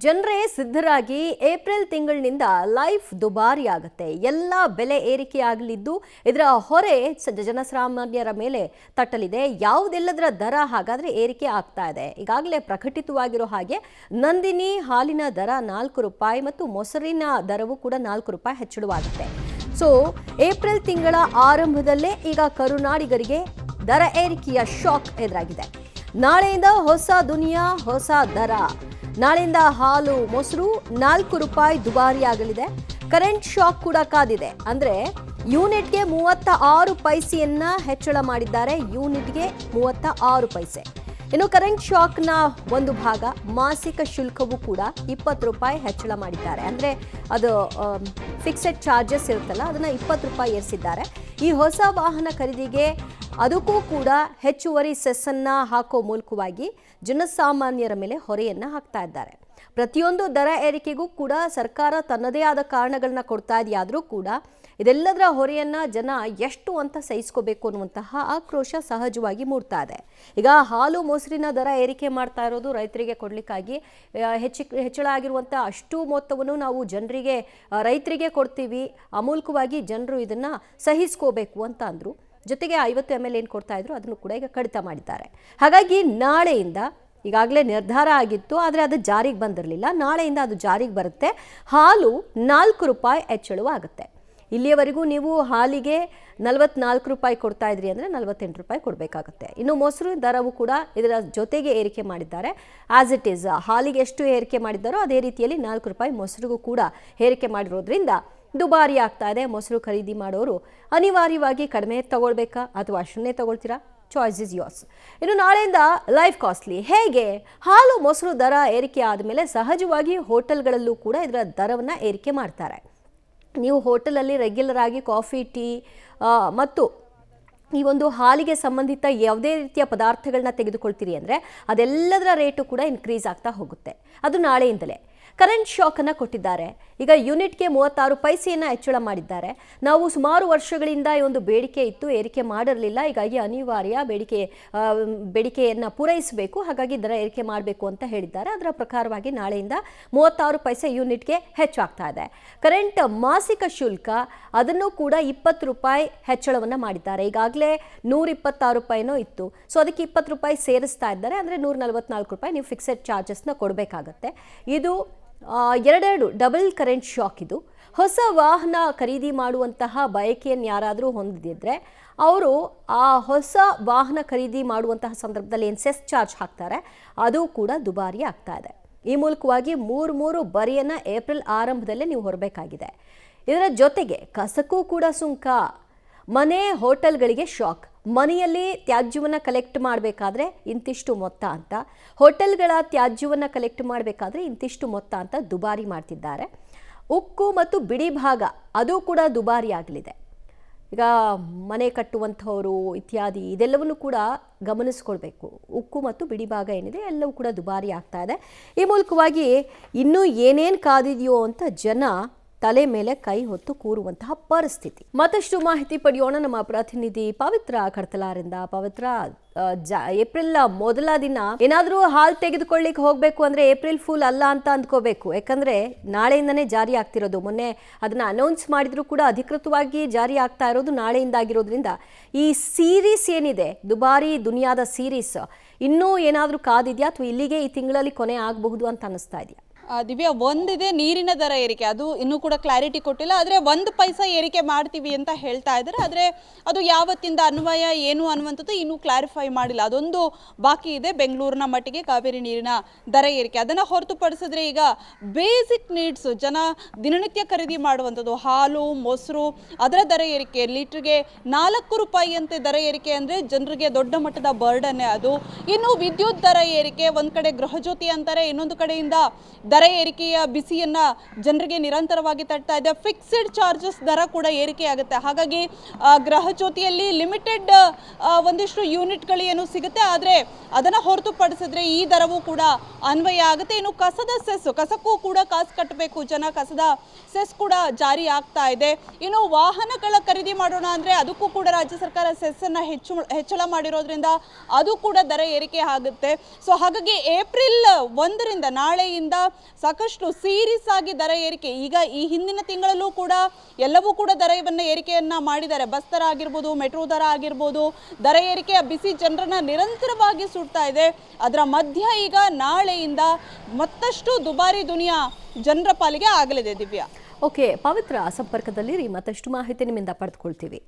ಜನರೇ ಸಿದ್ಧರಾಗಿ ಏಪ್ರಿಲ್ ತಿಂಗಳಿನಿಂದ ಲೈಫ್ ದುಬಾರಿ ಆಗುತ್ತೆ. ಎಲ್ಲ ಬೆಲೆ ಏರಿಕೆ ಆಗಲಿದ್ದು ಇದರ ಹೊರೆ ಜನಸಾಮಾನ್ಯರ ಮೇಲೆ ತಟ್ಟಲಿದೆ. ಯಾವುದೆಲ್ಲದರ ದರ ಹಾಗಾದ್ರೆ ಏರಿಕೆ ಆಗ್ತಾ ಇದೆ? ಈಗಾಗಲೇ ಪ್ರಕಟಿತವಾಗಿರೋ ಹಾಗೆ ನಂದಿನಿ ಹಾಲಿನ ದರ 4 ರೂಪಾಯಿ ಮತ್ತು ಮೊಸರಿನ ದರವೂ ಕೂಡ 4 ರೂಪಾಯಿ ಹೆಚ್ಚಳವಾಗುತ್ತೆ. ಸೊ ಏಪ್ರಿಲ್ ತಿಂಗಳ ಆರಂಭದಲ್ಲೇ ಈಗ ಕರುನಾಡಿಗರಿಗೆ ದರ ಏರಿಕೆಯ ಶಾಕ್ ಎದುರಾಗಿದೆ. ನಾಳೆಯಿಂದ ಹೊಸ ದುನಿಯಾ, ಹೊಸ ದರ. ನಾಳೆಯಿಂದ ಹಾಲು ಮೊಸರು 4 ರೂಪಾಯಿ ದುಬಾರಿ ಆಗಲಿದೆ. ಕರೆಂಟ್ ಶಾಕ್ ಕೂಡ ಕಾದಿದೆ. ಅಂದ್ರೆ ಯೂನಿಟ್ಗೆ 36 ಪೈಸೆಯನ್ನ ಹೆಚ್ಚಳ ಮಾಡಿದ್ದಾರೆ. ಯೂನಿಟ್ಗೆ 36 ಪೈಸೆ. ಇನ್ನು ಕರೆಂಟ್ ಶಾಕ್ನ ಒಂದು ಭಾಗ ಮಾಸಿಕ ಶುಲ್ಕವೂ ಕೂಡ 20 ರೂಪಾಯಿ ಹೆಚ್ಚಳ ಮಾಡಿದ್ದಾರೆ. ಅಂದರೆ ಅದು ಫಿಕ್ಸೆಡ್ ಚಾರ್ಜಸ್ ಇರುತ್ತಲ್ಲ, ಅದನ್ನು 20 ರೂಪಾಯಿ ಏರಿಸಿದ್ದಾರೆ. ಈ ಹೊಸ ವಾಹನ ಖರೀದಿಗೆ ಅದಕ್ಕೂ ಕೂಡ ಹೆಚ್ಚುವರಿ ಸೆಸ್ಸನ್ನು ಹಾಕೋ ಮೂಲಕವಾಗಿ ಜನಸಾಮಾನ್ಯರ ಮೇಲೆ ಹೊರೆಯನ್ನು ಹಾಕ್ತಾ ಇದ್ದಾರೆ. ಪ್ರತಿಯೊಂದು ದರ ಏರಿಕೆಗೂ ಕೂಡ ಸರ್ಕಾರ ತನ್ನದೇ ಆದ ಕಾರಣಗಳನ್ನ ಕೊಡ್ತಾ ಇದೆಯಾದರೂ ಕೂಡ ಇದೆಲ್ಲದರ ಹೊರೆಯನ್ನು ಜನ ಎಷ್ಟು ಅಂತ ಸಹಿಸ್ಕೋಬೇಕು ಅನ್ನುವಂತಹ ಆಕ್ರೋಶ ಸಹಜವಾಗಿ ಮೂಡ್ತಾ ಇದೆ. ಈಗ ಹಾಲು ಮೊಸರಿನ ದರ ಏರಿಕೆ ಮಾಡ್ತಾ ಇರೋದು ರೈತರಿಗೆ ಕೊಡಲಿಕ್ಕಾಗಿ ಹೆಚ್ಚಳ ಆಗಿರುವಂಥ ಅಷ್ಟು ಮೊತ್ತವನ್ನು ನಾವು ಜನರಿಗೆ ರೈತರಿಗೆ ಕೊಡ್ತೀವಿ, ಅಮೂಲ್ಕವಾಗಿ ಜನರು ಇದನ್ನು ಸಹಿಸ್ಕೋಬೇಕು ಅಂತ ಅಂದರು. ಜೊತೆಗೆ 50 ml ಏನು ಕೊಡ್ತಾ ಇದ್ರು ಅದನ್ನು ಕೂಡ ಈಗ ಕಡಿತ ಮಾಡಿದ್ದಾರೆ. ಹಾಗಾಗಿ ನಾಳೆಯಿಂದ ಈಗಾಗಲೇ ನಿರ್ಧಾರ ಆಗಿತ್ತು, ಆದರೆ ಅದು ಜಾರಿಗೆ ಬಂದಿರಲಿಲ್ಲ. ನಾಳೆಯಿಂದ ಅದು ಜಾರಿಗೆ ಬರುತ್ತೆ. ಹಾಲು 4 ರೂಪಾಯಿ ಹೆಚ್ಚಳವಾಗುತ್ತೆ. ಇಲ್ಲಿಯವರೆಗೂ ನೀವು ಹಾಲಿಗೆ 44 ರೂಪಾಯಿ ಕೊಡ್ತಾ ಇದ್ರಿ ಅಂದರೆ 48 ರೂಪಾಯಿ ಕೊಡಬೇಕಾಗುತ್ತೆ. ಇನ್ನು ಮೊಸರು ದರವು ಕೂಡ ಇದರ ಜೊತೆಗೆ ಏರಿಕೆ ಮಾಡಿದ್ದಾರೆ. ಆಸ್ ಇಟ್ ಈಸ್ ಹಾಲಿಗೆ ಎಷ್ಟು ಏರಿಕೆ ಮಾಡಿದ್ದಾರೋ ಅದೇ ರೀತಿಯಲ್ಲಿ 4 ರೂಪಾಯಿ ಮೊಸರಿಗೂ ಕೂಡ ಏರಿಕೆ ಮಾಡಿರೋದ್ರಿಂದ ದುಬಾರಿ ಆಗ್ತಾ ಇದೆ. ಮೊಸರು ಖರೀದಿ ಮಾಡೋರು ಅನಿವಾರ್ಯವಾಗಿ ಕಡಿಮೆ ತಗೊಳ್ಬೇಕಾ ಅಥವಾ ಅಷ್ಟನ್ನೇ ತಗೊಳ್ತೀರಾ? Choice is yours. ಇನ್ನು ನಾಳೆಯಿಂದ ಲೈಫ್ ಕಾಸ್ಟ್ಲಿ. ಹೇಗೆ? ಹಾಲು ಮೊಸರು ದರ ಏರಿಕೆ ಆದಮೇಲೆ ಸಹಜವಾಗಿ ಹೋಟೆಲ್ಗಳಲ್ಲೂ ಕೂಡ ಇದರ ದರವನ್ನು ಏರಿಕೆ ಮಾಡ್ತಾರೆ. ನೀವು ಹೋಟೆಲಲ್ಲಿ ರೆಗ್ಯುಲರ್ ಆಗಿ ಕಾಫಿ, ಟೀ ಮತ್ತು ಈ ಒಂದು ಹಾಲಿಗೆ ಸಂಬಂಧಿತ ಯಾವುದೇ ರೀತಿಯ ಪದಾರ್ಥಗಳನ್ನ ತೆಗೆದುಕೊಳ್ತೀರಿ ಅಂದರೆ ಅದೆಲ್ಲದರ ರೇಟು ಕೂಡ ಇನ್ಕ್ರೀಸ್ ಆಗ್ತಾ ಹೋಗುತ್ತೆ. ಅದು ನಾಳೆಯಿಂದಲೇ. ಕರೆಂಟ್ ಶಾಕನ್ನು ಕೊಟ್ಟಿದ್ದಾರೆ. ಈಗ ಯೂನಿಟ್ಗೆ 36 ಪೈಸೆಯನ್ನು ಹೆಚ್ಚಳ ಮಾಡಿದ್ದಾರೆ. ನಾವು ಸುಮಾರು ವರ್ಷಗಳಿಂದ ಈ ಒಂದು ಬೇಡಿಕೆ ಇತ್ತು, ಏರಿಕೆ ಮಾಡಿರಲಿಲ್ಲ. ಹೀಗಾಗಿ ಅನಿವಾರ್ಯ ಬೇಡಿಕೆಯನ್ನು ಪೂರೈಸಬೇಕು, ಹಾಗಾಗಿ ದರ ಏರಿಕೆ ಮಾಡಬೇಕು ಅಂತ ಹೇಳಿದ್ದಾರೆ. ಅದರ ಪ್ರಕಾರವಾಗಿ ನಾಳೆಯಿಂದ 36 ಪೈಸೆ ಯೂನಿಟ್ಗೆ ಹೆಚ್ಚಾಗ್ತಾ ಇದೆ. ಕರೆಂಟ್ ಮಾಸಿಕ ಶುಲ್ಕ ಅದನ್ನು ಕೂಡ 20 ರೂಪಾಯಿ ಹೆಚ್ಚಳವನ್ನು ಮಾಡಿದ್ದಾರೆ. ಈಗಾಗಲೇ 126 ರೂಪಾಯಿನೋ ಇತ್ತು, ಸೊ ಅದಕ್ಕೆ 20 ರೂಪಾಯಿ ಸೇರಿಸ್ತಾ ಇದ್ದಾರೆ. ಅಂದರೆ 144 ರೂಪಾಯಿ ನೀವು ಫಿಕ್ಸೆಡ್ ಚಾರ್ಜಸ್ನ ಕೊಡಬೇಕಾಗತ್ತೆ. ಇದು ಎರಡೆರಡು ಡಬಲ್ ಕರೆಂಟ್ ಶಾಕ್. ಇದು ಹೊಸ ವಾಹನ ಖರೀದಿ ಮಾಡುವಂತಹ ಬಯಕೆಯನ್ನು ಯಾರಾದರೂ ಹೊಂದಿದ್ರೆ ಅವರು ಆ ಹೊಸ ವಾಹನ ಖರೀದಿ ಮಾಡುವಂತಹ ಸಂದರ್ಭದಲ್ಲಿ ಏನು ಸೆಸ್ ಚಾರ್ಜ್ ಹಾಕ್ತಾರೆ ಅದು ಕೂಡ ದುಬಾರಿ ಆಗ್ತಾ ಇದೆ. ಈ ಮೂಲಕವಾಗಿ 3 ಬರಿಯನ್ನು ಏಪ್ರಿಲ್ ಆರಂಭದಲ್ಲೇ ನೀವು ಹೊರಬೇಕಾಗಿದೆ. ಇದರ ಜೊತೆಗೆ ಕಸಕ್ಕೂ ಕೂಡ ಸುಂಕ. ಮನೆ ಹೋಟೆಲ್ಗಳಿಗೆ ಶಾಕ್. ಮನೆಯಲ್ಲಿ ತ್ಯಾಜ್ಯವನ್ನು ಕಲೆಕ್ಟ್ ಮಾಡಬೇಕಾದ್ರೆ ಇಂತಿಷ್ಟು ಮೊತ್ತ ಅಂತ, ಹೋಟೆಲ್ಗಳ ತ್ಯಾಜ್ಯವನ್ನು ಕಲೆಕ್ಟ್ ಮಾಡಬೇಕಾದ್ರೆ ಇಂತಿಷ್ಟು ಮೊತ್ತ ಅಂತ ದುಬಾರಿ ಮಾಡ್ತಿದ್ದಾರೆ. ಉಕ್ಕು ಮತ್ತು ಬಿಡಿ ಭಾಗ ಅದು ಕೂಡ ದುಬಾರಿ ಆಗಲಿದೆ. ಈಗ ಮನೆ ಕಟ್ಟುವಂಥವರು ಇತ್ಯಾದಿ ಇದೆಲ್ಲವನ್ನು ಕೂಡ ಗಮನಿಸ್ಕೊಳ್ಬೇಕು. ಉಕ್ಕು ಮತ್ತು ಬಿಡಿ ಭಾಗ ಏನಿದೆ ಎಲ್ಲವೂ ಕೂಡ ದುಬಾರಿ ಆಗ್ತಾ ಇದೆ. ಈ ಮೂಲಕವಾಗಿ ಇನ್ನೂ ಏನೇನು ಕಾದಿದೆಯೋ ಅಂತ ಜನ ತಲೆ ಮೇಲೆ ಕೈ ಹೊತ್ತು ಕೂರುವಂತಹ ಪರಿಸ್ಥಿತಿ. ಮತ್ತಷ್ಟು ಮಾಹಿತಿ ಪಡೆಯೋಣ ನಮ್ಮ ಪ್ರತಿನಿಧಿ ಪವಿತ್ರ ಕಡ್ತಲಾರಿಂದ. ಪವಿತ್ರ, ಏಪ್ರಿಲ್ ಮೊದಲ ದಿನ ಏನಾದರೂ ಹಾಲು ತೆಗೆದುಕೊಳ್ಳಿಕ್ಕೆ ಹೋಗಬೇಕು ಅಂದರೆ ಏಪ್ರಿಲ್ ಫುಲ್ ಅಲ್ಲ ಅಂತ ಅಂದ್ಕೋಬೇಕು. ಯಾಕಂದರೆ ನಾಳೆಯಿಂದನೇ ಜಾರಿ ಆಗ್ತಿರೋದು. ಮೊನ್ನೆ ಅದನ್ನು ಅನೌನ್ಸ್ ಮಾಡಿದ್ರು ಕೂಡ ಅಧಿಕೃತವಾಗಿ ಜಾರಿ ಆಗ್ತಾ ಇರೋದು ನಾಳೆಯಿಂದ ಆಗಿರೋದ್ರಿಂದ ಈ ಸೀರೀಸ್ ಏನಿದೆ ದುಬಾರಿ ದುನಿಯಾದ ಸೀರೀಸ್ ಇನ್ನೂ ಏನಾದರೂ ಕಾದಿದೆಯಾ ಅಥವಾ ಇಲ್ಲಿಗೆ ಈ ತಿಂಗಳಲ್ಲಿ ಕೊನೆ ಆಗಬಹುದು ಅಂತ ಅನ್ನಿಸ್ತಾ ಇದೆಯಾ? ದಿವ್ಯಾ, ಒಂದಿದೆ ನೀರಿನ ದರ ಏರಿಕೆ, ಅದು ಇನ್ನೂ ಕೂಡ ಕ್ಲಾರಿಟಿ ಕೊಟ್ಟಿಲ್ಲ. ಆದರೆ 1 ಪೈಸೆ ಏರಿಕೆ ಮಾಡ್ತೀವಿ ಅಂತ ಹೇಳ್ತಾ ಇದ್ದಾರೆ. ಆದರೆ ಅದು ಯಾವತ್ತಿಂದ ಅನ್ವಯ ಏನು ಅನ್ನುವಂಥದ್ದು ಇನ್ನೂ ಕ್ಲಾರಿಫೈ ಮಾಡಿಲ್ಲ. ಅದೊಂದು ಬಾಕಿ ಇದೆ. ಬೆಂಗಳೂರಿನ ಮಟ್ಟಿಗೆ ಕಾವೇರಿ ನೀರಿನ ದರ ಏರಿಕೆ, ಅದನ್ನು ಹೊರತುಪಡಿಸಿದ್ರೆ ಈಗ ಬೇಸಿಕ್ ನೀಡ್ಸ್ ಜನ ದಿನನಿತ್ಯ ಖರೀದಿ ಮಾಡುವಂಥದ್ದು ಹಾಲು ಮೊಸರು ಅದರ ದರ ಏರಿಕೆ ಲೀಟ್ರಿಗೆ 4 ರೂಪಾಯಿ ಅಂತೆ ದರ ಏರಿಕೆ ಅಂದರೆ ಜನರಿಗೆ ದೊಡ್ಡ ಮಟ್ಟದ ಬರ್ಡನ್ನೇ ಅದು. ಇನ್ನು ವಿದ್ಯುತ್ ದರ ಏರಿಕೆ, ಒಂದು ಕಡೆ ಗೃಹಜ್ಯೋತಿ ಅಂತಾರೆ, ಇನ್ನೊಂದು ಕಡೆಯಿಂದ ದರ ಏರಿಕೆಯ ಬಿಸಿಯನ್ನ ಜನರಿಗೆ ನಿರಂತರವಾಗಿ ತಟ್ತಾ ಇದೆ. ಫಿಕ್ಸ್ಡ್ ಚಾರ್ಜಸ್ ದರ ಕೂಡ ಏರಿಕೆ ಆಗುತ್ತೆ. ಹಾಗಾಗಿ ಗೃಹಜ್ಯೋತಿಯಲ್ಲಿ ಲಿಮಿಟೆಡ್ ಒಂದಿಷ್ಟು ಯೂನಿಟ್ಗಳು ಏನು ಸಿಗುತ್ತೆ, ಆದರೆ ಅದನ್ನು ಹೊರತುಪಡಿಸಿದ್ರೆ ಈ ದರವೂ ಕೂಡ ಅನ್ವಯ ಆಗುತ್ತೆ. ಇನ್ನು ಕಸದ ಸೆಸ್, ಕಸಕ್ಕೂ ಕೂಡ ಕಾಸು ಕಟ್ಟಬೇಕು ಜನ, ಕಸದ ಸೆಸ್ ಕೂಡ ಜಾರಿ ಆಗ್ತಾ ಇದೆ. ಇನ್ನು ವಾಹನಗಳ ಖರೀದಿ ಮಾಡೋಣ ಅಂದರೆ ಅದಕ್ಕೂ ಕೂಡ ರಾಜ್ಯ ಸರ್ಕಾರ ಸೆಸ್ಸನ್ನು ಹೆಚ್ಚಳ ಮಾಡಿರೋದ್ರಿಂದ ಅದು ಕೂಡ ದರ ಏರಿಕೆ ಆಗುತ್ತೆ. ಸೊ ಹಾಗಾಗಿ ಏಪ್ರಿಲ್ 1ರಿಂದ ನಾಳೆಯಿಂದ ಸಾಕಷ್ಟು ಸೀರಿಯಸ್ ಆಗಿ ದರ ಏರಿಕೆ. ಈಗ ಈ ಹಿಂದಿನ ತಿಂಗಳಲ್ಲೂ ಕೂಡ ಎಲ್ಲವೂ ಕೂಡ ದರವನ್ನು ಏರಿಕೆಯನ್ನ ಮಾಡಿದ್ದಾರೆ. ಬಸ್ ದರ ಆಗಿರ್ಬೋದು, ಮೆಟ್ರೋ ದರ ಆಗಿರ್ಬೋದು, ದರ ಏರಿಕೆಯ ಬಿಸಿ ಜನರನ್ನ ನಿರಂತರವಾಗಿ ಸುಡ್ತಾ ಇದೆ. ಅದರ ಮಧ್ಯ ಈಗ ನಾಳೆಯಿಂದ ಮತ್ತಷ್ಟು ದುಬಾರಿ ದುನಿಯಾ ಜನರ ಪಾಲಿಗೆ ಆಗಲಿದೆ. ದಿವ್ಯಾ. ಓಕೆ, ಪವಿತ್ರ ಸಂಪರ್ಕದಲ್ಲಿರಿ, ಮತ್ತಷ್ಟು ಮಾಹಿತಿ ನಿಮ್ಮಿಂದ ಪಡೆದುಕೊಳ್ತೀವಿ.